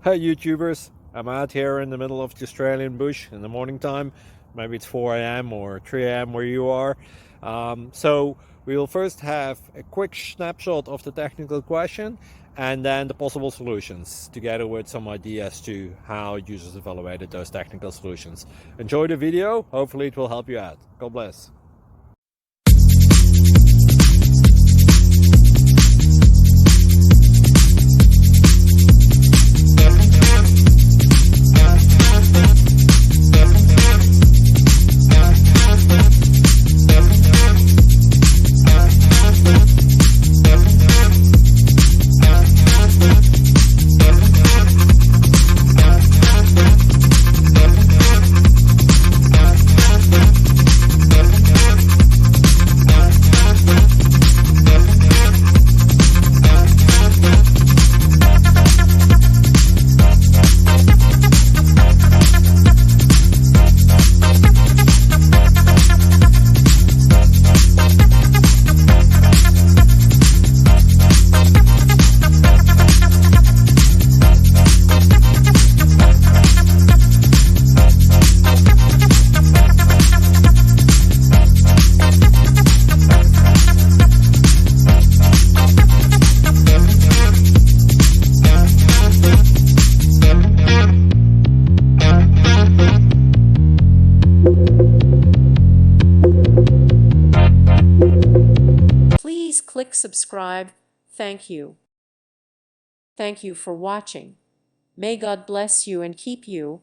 Hey YouTubers, I'm out here in the middle of the Australian bush in the morning time. Maybe it's 4 a.m. or 3 a.m. where you are. So we will first have a quick snapshot of the technical question and then the possible solutions, together with some ideas to how users evaluated those technical solutions. Enjoy the video, hopefully it will help you out. God bless. Please click subscribe. Thank you. Thank you for watching. May God bless you and keep you.